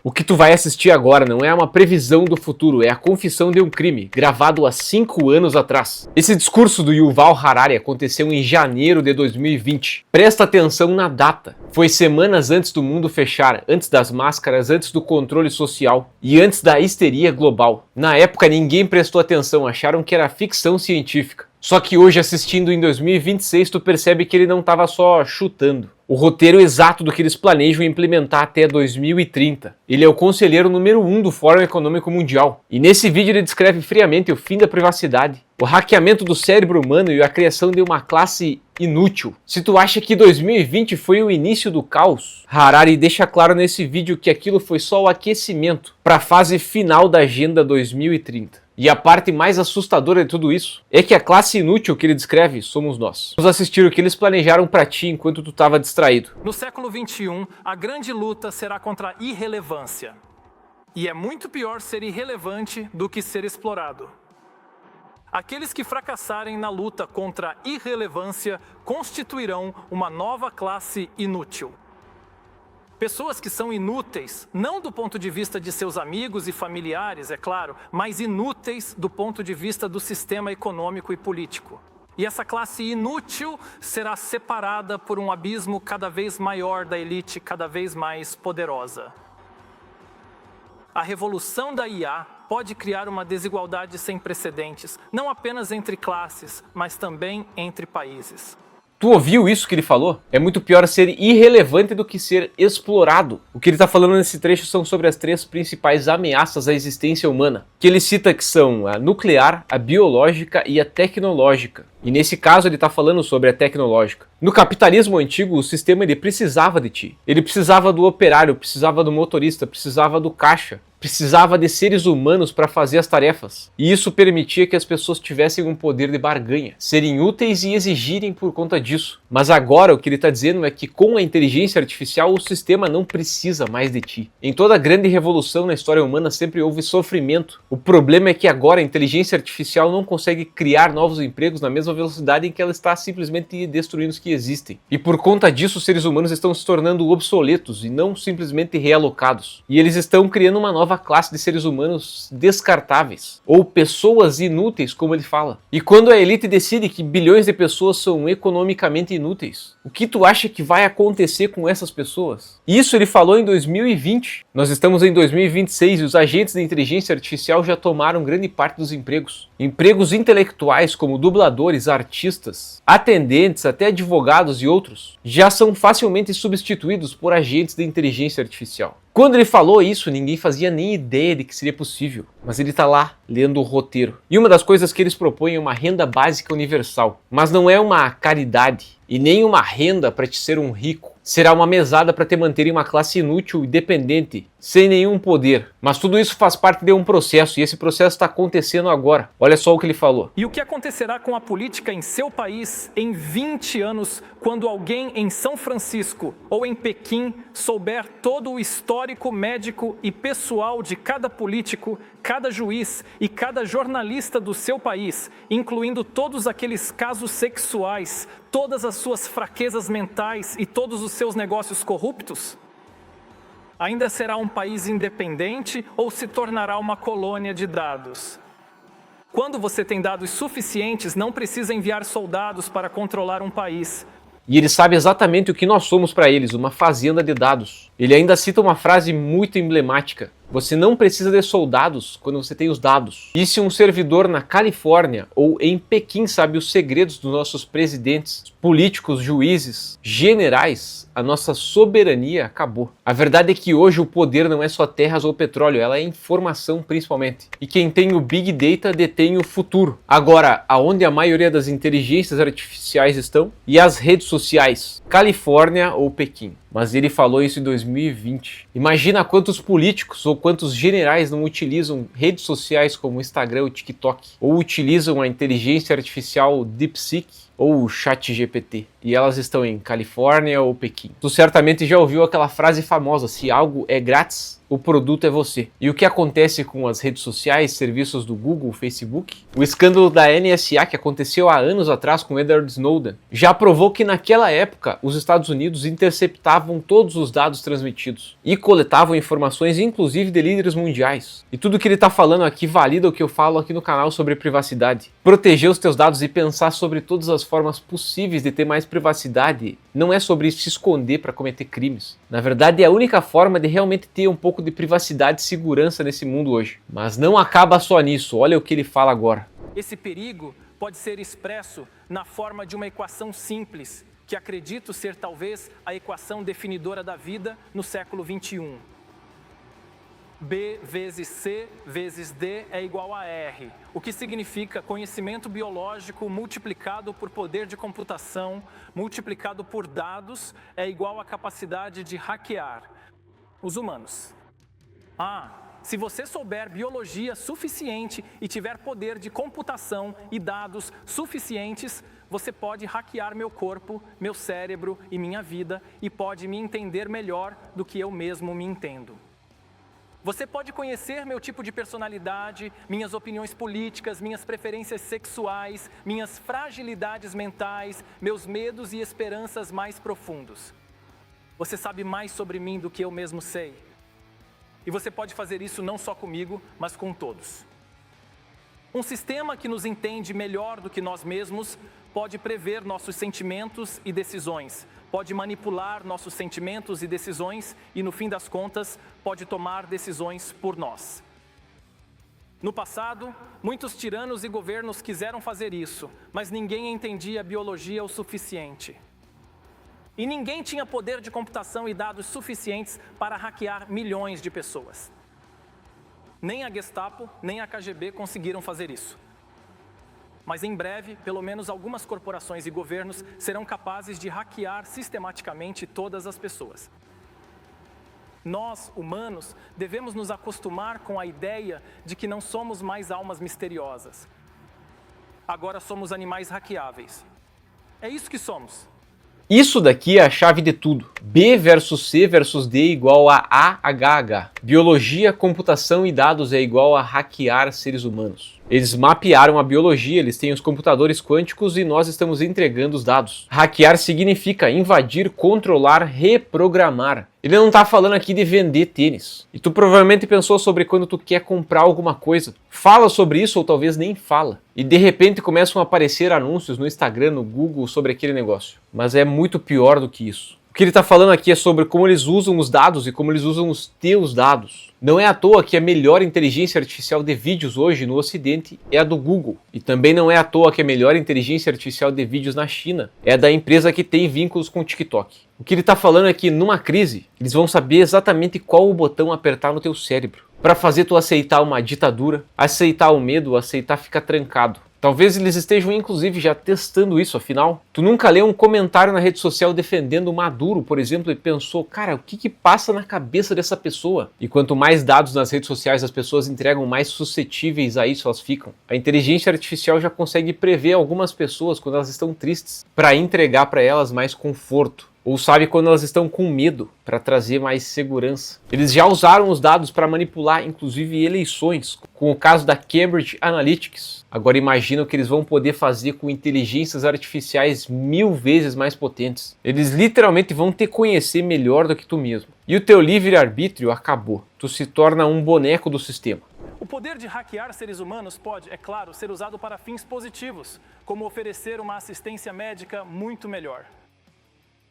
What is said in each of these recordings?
O que tu vai assistir agora não é uma previsão do futuro, é a confissão de um crime, gravado há 5 anos atrás. Esse discurso do Yuval Harari aconteceu em janeiro de 2020. Presta atenção na data. Foi semanas antes do mundo fechar, antes das máscaras, antes do controle social e antes da histeria global. Na época ninguém prestou atenção, acharam que era ficção científica. Só que hoje, assistindo em 2026, tu percebe que ele não estava só chutando. O roteiro exato do que eles planejam implementar até 2030. Ele é o conselheiro número 1 do Fórum Econômico Mundial. E nesse vídeo ele descreve friamente o fim da privacidade, o hackeamento do cérebro humano e a criação de uma classe inútil. Se tu acha que 2020 foi o início do caos, Harari deixa claro nesse vídeo que aquilo foi só o aquecimento para a fase final da Agenda 2030. E a parte mais assustadora de tudo isso é que a classe inútil que ele descreve somos nós. Vamos assistir o que eles planejaram pra ti enquanto tu estava distraído. No século XXI, a grande luta será contra a irrelevância. E é muito pior ser irrelevante do que ser explorado. Aqueles que fracassarem na luta contra a irrelevância constituirão uma nova classe inútil. Pessoas que são inúteis, não do ponto de vista de seus amigos e familiares, é claro, mas inúteis do ponto de vista do sistema econômico e político. E essa classe inútil será separada por um abismo cada vez maior da elite, cada vez mais poderosa. A revolução da IA pode criar uma desigualdade sem precedentes, não apenas entre classes, mas também entre países. Tu ouviu isso que ele falou? É muito pior ser irrelevante do que ser explorado. O que ele está falando nesse trecho são sobre as 3 principais ameaças à existência humana, que ele cita que são a nuclear, a biológica e a tecnológica. E nesse caso ele está falando sobre a tecnológica. No capitalismo antigo, o sistema ele precisava de ti. Ele precisava do operário, precisava do motorista, precisava do caixa. Precisava de seres humanos para fazer as tarefas. E isso permitia que as pessoas tivessem um poder de barganha, serem úteis e exigirem por conta disso. Mas agora o que ele está dizendo é que com a inteligência artificial o sistema não precisa mais de ti. Em toda grande revolução na história humana sempre houve sofrimento. O problema é que agora a inteligência artificial não consegue criar novos empregos na mesma velocidade em que ela está simplesmente destruindo os que existem. E por conta disso os seres humanos estão se tornando obsoletos e não simplesmente realocados. E eles estão criando uma nova classe de seres humanos descartáveis, ou pessoas inúteis, como ele fala. E quando a elite decide que bilhões de pessoas são economicamente inúteis, o que tu acha que vai acontecer com essas pessoas? Isso ele falou em 2020. Nós estamos em 2026 e os agentes de inteligência artificial já tomaram grande parte dos empregos. Empregos intelectuais como dubladores, artistas, atendentes, até advogados e outros, já são facilmente substituídos por agentes de inteligência artificial. Quando ele falou isso, ninguém fazia nem ideia de que seria possível, mas ele está lá, lendo o roteiro. E uma das coisas que eles propõem é uma renda básica universal, mas não é uma caridade e nem uma renda para te ser um rico. Será uma mesada para te manter em uma classe inútil e dependente, sem nenhum poder. Mas tudo isso faz parte de um processo, e esse processo está acontecendo agora. Olha só o que ele falou. E o que acontecerá com a política em seu país em 20 anos, quando alguém em São Francisco ou em Pequim souber todo o histórico médico e pessoal de cada político, cada juiz e cada jornalista do seu país, incluindo todos aqueles casos sexuais, todas as suas fraquezas mentais e todos os seus negócios corruptos? Ainda será um país independente ou se tornará uma colônia de dados? Quando você tem dados suficientes, não precisa enviar soldados para controlar um país. E ele sabe exatamente o que nós somos para eles, uma fazenda de dados. Ele ainda cita uma frase muito emblemática. Você não precisa de soldados quando você tem os dados. E se um servidor na Califórnia ou em Pequim sabe os segredos dos nossos presidentes, políticos, juízes, generais, a nossa soberania acabou. A verdade é que hoje o poder não é só terras ou petróleo, ela é informação principalmente. E quem tem o Big Data detém o futuro. Agora, aonde a maioria das inteligências artificiais estão? E as redes sociais? Califórnia ou Pequim? Mas ele falou isso em 2020. Imagina quantos políticos ou quantos generais não utilizam redes sociais como o Instagram ou TikTok, ou utilizam a inteligência artificial DeepSeek ou ChatGPT, e elas estão em Califórnia ou Pequim. Tu certamente já ouviu aquela frase famosa: se algo é grátis, o produto é você. E o que acontece com as redes sociais, serviços do Google, Facebook? O escândalo da NSA, que aconteceu há anos atrás com Edward Snowden, já provou que naquela época os Estados Unidos interceptavam todos os dados transmitidos e coletavam informações inclusive de líderes mundiais. E tudo que ele está falando aqui valida o que eu falo aqui no canal sobre privacidade. Proteger os teus dados e pensar sobre todas as formas possíveis de ter mais privacidade não é sobre se esconder para cometer crimes. Na verdade, é a única forma de realmente ter um pouco de privacidade e segurança nesse mundo hoje. Mas não acaba só nisso, olha o que ele fala agora. Esse perigo pode ser expresso na forma de uma equação simples, que acredito ser talvez a equação definidora da vida no século 21. B vezes C vezes D é igual a R, o que significa conhecimento biológico multiplicado por poder de computação, multiplicado por dados, é igual à capacidade de hackear os humanos. Se você souber biologia suficiente e tiver poder de computação e dados suficientes, você pode hackear meu corpo, meu cérebro e minha vida e pode me entender melhor do que eu mesmo me entendo. Você pode conhecer meu tipo de personalidade, minhas opiniões políticas, minhas preferências sexuais, minhas fragilidades mentais, meus medos e esperanças mais profundos. Você sabe mais sobre mim do que eu mesmo sei. E você pode fazer isso não só comigo, mas com todos. Um sistema que nos entende melhor do que nós mesmos pode prever nossos sentimentos e decisões, pode manipular nossos sentimentos e decisões e, no fim das contas, pode tomar decisões por nós. No passado, muitos tiranos e governos quiseram fazer isso, mas ninguém entendia a biologia o suficiente. E ninguém tinha poder de computação e dados suficientes para hackear milhões de pessoas. Nem a Gestapo, nem a KGB conseguiram fazer isso. Mas em breve, pelo menos algumas corporações e governos serão capazes de hackear sistematicamente todas as pessoas. Nós, humanos, devemos nos acostumar com a ideia de que não somos mais almas misteriosas. Agora somos animais hackeáveis. É isso que somos. Isso daqui é a chave de tudo. B versus C versus D igual a AHH. Biologia, computação e dados é igual a hackear seres humanos. Eles mapearam a biologia, eles têm os computadores quânticos e nós estamos entregando os dados. Hackear significa invadir, controlar, reprogramar. Ele não está falando aqui de vender tênis. E tu provavelmente pensou sobre quando tu quer comprar alguma coisa. Fala sobre isso ou talvez nem fala. E de repente começam a aparecer anúncios no Instagram, no Google sobre aquele negócio. Mas é muito pior do que isso. O que ele está falando aqui é sobre como eles usam os dados e como eles usam os teus dados. Não é à toa que a melhor inteligência artificial de vídeos hoje no Ocidente é a do Google. E também não é à toa que a melhor inteligência artificial de vídeos na China é a da empresa que tem vínculos com o TikTok. O que ele está falando é que numa crise, eles vão saber exatamente qual o botão apertar no teu cérebro para fazer tu aceitar uma ditadura, aceitar o medo, aceitar ficar trancado. Talvez eles estejam inclusive já testando isso, afinal. Tu nunca leu um comentário na rede social defendendo o Maduro, por exemplo, e pensou, cara, o que passa na cabeça dessa pessoa? E quanto mais dados nas redes sociais as pessoas entregam, mais suscetíveis a isso elas ficam. A inteligência artificial já consegue prever algumas pessoas quando elas estão tristes, para entregar para elas mais conforto. Ou sabe quando elas estão com medo, para trazer mais segurança. Eles já usaram os dados para manipular, inclusive, eleições, com o caso da Cambridge Analytica. Agora imagina o que eles vão poder fazer com inteligências artificiais 1000 vezes mais potentes. Eles literalmente vão te conhecer melhor do que tu mesmo. E o teu livre-arbítrio acabou. Tu se torna um boneco do sistema. O poder de hackear seres humanos pode, é claro, ser usado para fins positivos, como oferecer uma assistência médica muito melhor.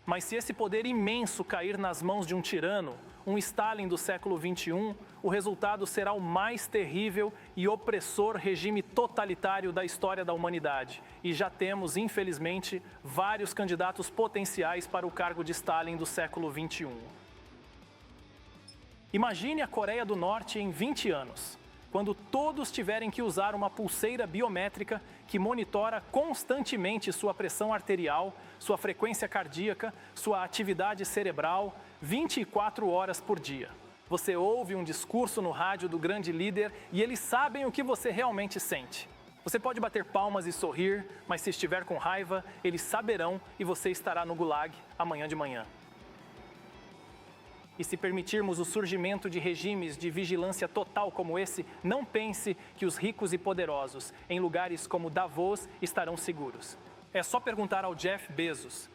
Mas se esse poder imenso cair nas mãos de um tirano, um Stalin do século 21, o resultado será o mais terrível e opressor regime totalitário da história da humanidade. E já temos, infelizmente, vários candidatos potenciais para o cargo de Stalin do século 21. Imagine a Coreia do Norte em 20 anos. Quando todos tiverem que usar uma pulseira biométrica que monitora constantemente sua pressão arterial, sua frequência cardíaca, sua atividade cerebral, 24 horas por dia. Você ouve um discurso no rádio do grande líder e eles sabem o que você realmente sente. Você pode bater palmas e sorrir, mas se estiver com raiva, eles saberão e você estará no gulag amanhã de manhã. E se permitirmos o surgimento de regimes de vigilância total como esse, não pense que os ricos e poderosos, em lugares como Davos, estarão seguros. É só perguntar ao Jeff Bezos.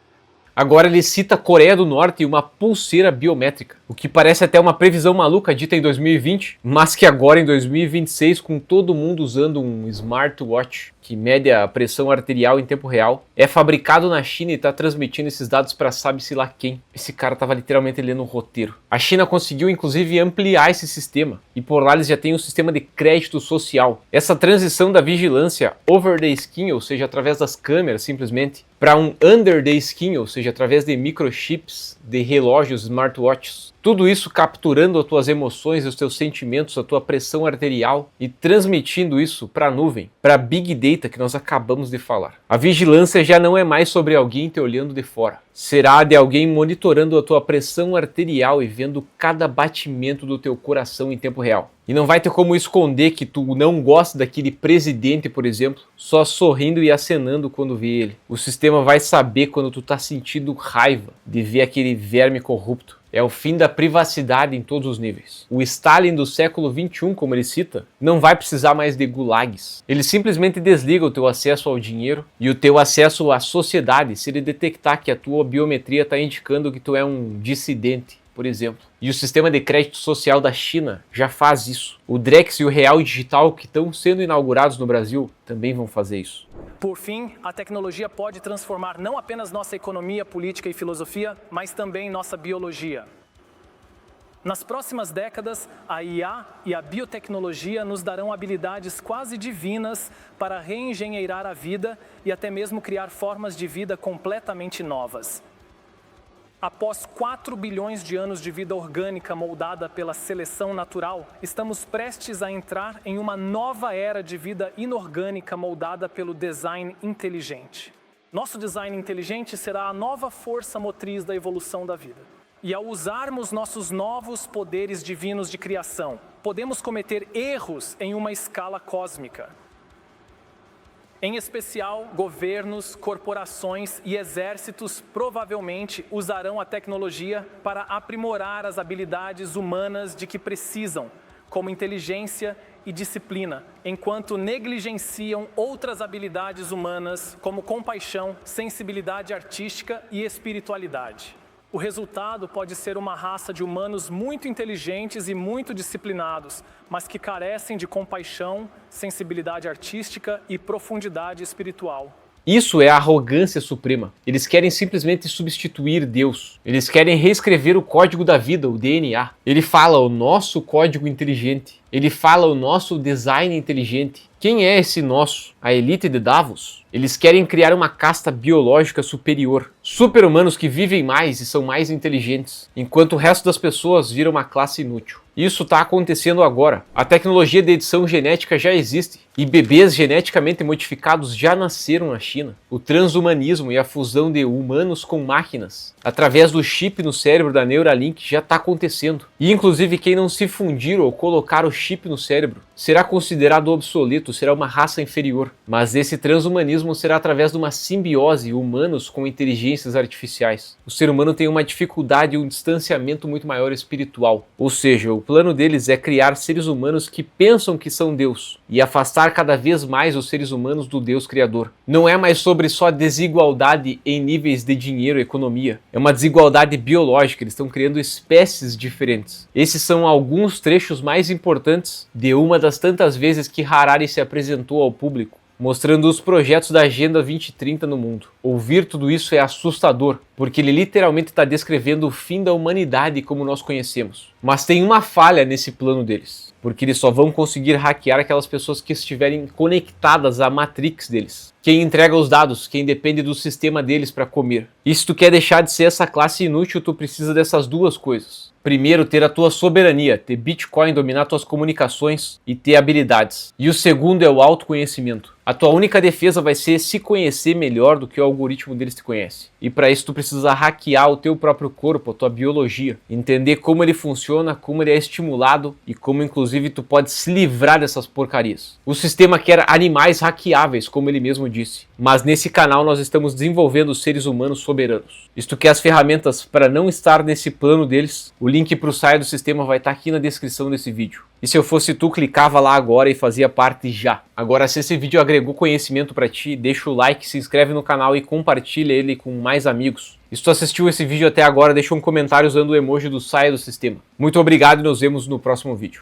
Agora ele cita a Coreia do Norte e uma pulseira biométrica, o que parece até uma previsão maluca dita em 2020, mas que agora em 2026, com todo mundo usando um smartwatch que mede a pressão arterial em tempo real, é fabricado na China e está transmitindo esses dados para sabe-se lá quem. Esse cara estava literalmente lendo um roteiro. A China conseguiu inclusive ampliar esse sistema, e por lá eles já têm um sistema de crédito social. Essa transição da vigilância over the skin, ou seja, através das câmeras simplesmente, para um under the skin, ou seja, através de microchips, de relógios, smartwatches. Tudo isso capturando as tuas emoções, os teus sentimentos, a tua pressão arterial e transmitindo isso para a nuvem, para a Big Data que nós acabamos de falar. A vigilância já não é mais sobre alguém te olhando de fora. Será de alguém monitorando a tua pressão arterial e vendo cada batimento do teu coração em tempo real. E não vai ter como esconder que tu não gosta daquele presidente, por exemplo, só sorrindo e acenando quando vê ele. O sistema vai saber quando tu tá sentindo raiva de ver aquele verme corrupto. É o fim da privacidade em todos os níveis. O Stalin do século XXI, como ele cita, não vai precisar mais de gulags. Ele simplesmente desliga o teu acesso ao dinheiro e o teu acesso à sociedade se ele detectar que a tua biometria está indicando que tu é um dissidente, por exemplo. E o sistema de crédito social da China já faz isso. O Drex e o Real Digital, que estão sendo inaugurados no Brasil, também vão fazer isso. Por fim, a tecnologia pode transformar não apenas nossa economia, política e filosofia, mas também nossa biologia. Nas próximas décadas, a IA e a biotecnologia nos darão habilidades quase divinas para reengenheirar a vida e até mesmo criar formas de vida completamente novas. Após 4 bilhões de anos de vida orgânica moldada pela seleção natural, estamos prestes a entrar em uma nova era de vida inorgânica moldada pelo design inteligente. Nosso design inteligente será a nova força motriz da evolução da vida. E ao usarmos nossos novos poderes divinos de criação, podemos cometer erros em uma escala cósmica. Em especial, governos, corporações e exércitos provavelmente usarão a tecnologia para aprimorar as habilidades humanas de que precisam, como inteligência e disciplina, enquanto negligenciam outras habilidades humanas como compaixão, sensibilidade artística e espiritualidade. O resultado pode ser uma raça de humanos muito inteligentes e muito disciplinados, mas que carecem de compaixão, sensibilidade artística e profundidade espiritual. Isso é a arrogância suprema. Eles querem simplesmente substituir Deus. Eles querem reescrever o código da vida, o DNA. Ele fala o nosso código inteligente. Ele fala o nosso design inteligente. Quem é esse nosso? A elite de Davos? Eles querem criar uma casta biológica superior. Super-humanos que vivem mais e são mais inteligentes, enquanto o resto das pessoas vira uma classe inútil. Isso está acontecendo agora. A tecnologia de edição genética já existe e bebês geneticamente modificados já nasceram na China. O transhumanismo e a fusão de humanos com máquinas, através do chip no cérebro da Neuralink, já está acontecendo. E inclusive quem não se fundir ou colocar o chip no cérebro será considerado obsoleto, será uma raça inferior. Mas esse transhumanismo será através de uma simbiose humanos com inteligências artificiais. O ser humano tem uma dificuldade e um distanciamento muito maior espiritual. Ou seja, o plano deles é criar seres humanos que pensam que são Deus e afastar cada vez mais os seres humanos do Deus Criador. Não é mais sobre só desigualdade em níveis de dinheiro e economia. É uma desigualdade biológica, eles estão criando espécies diferentes. Esses são alguns trechos mais importantes de uma das tantas vezes que Harari se apresentou ao público, mostrando os projetos da Agenda 2030 no mundo. Ouvir tudo isso é assustador, porque ele literalmente está descrevendo o fim da humanidade como nós conhecemos. Mas tem uma falha nesse plano deles, porque eles só vão conseguir hackear aquelas pessoas que estiverem conectadas à Matrix deles. Quem entrega os dados, quem depende do sistema deles para comer. E se tu quer deixar de ser essa classe inútil, tu precisa dessas duas coisas. Primeiro, ter a tua soberania, ter Bitcoin, dominar tuas comunicações e ter habilidades. E o segundo é o autoconhecimento. A tua única defesa vai ser se conhecer melhor do que o algoritmo deles te conhece. E para isso tu precisa hackear o teu próprio corpo, a tua biologia, entender como ele funciona, como ele é estimulado e como inclusive tu pode se livrar dessas porcarias. O sistema quer animais hackeáveis, como ele mesmo disse, mas nesse canal nós estamos desenvolvendo seres humanos soberanos. Se tu quer as ferramentas para não estar nesse plano deles, o link para o site do sistema vai estar aqui na descrição desse vídeo. E se eu fosse tu, clicava lá agora e fazia parte já. Agora, se esse vídeo agregou conhecimento para ti, deixa o like, se inscreve no canal e compartilha ele com mais amigos. E se tu assistiu esse vídeo até agora, deixa um comentário usando o emoji do saia do sistema. Muito obrigado e nos vemos no próximo vídeo.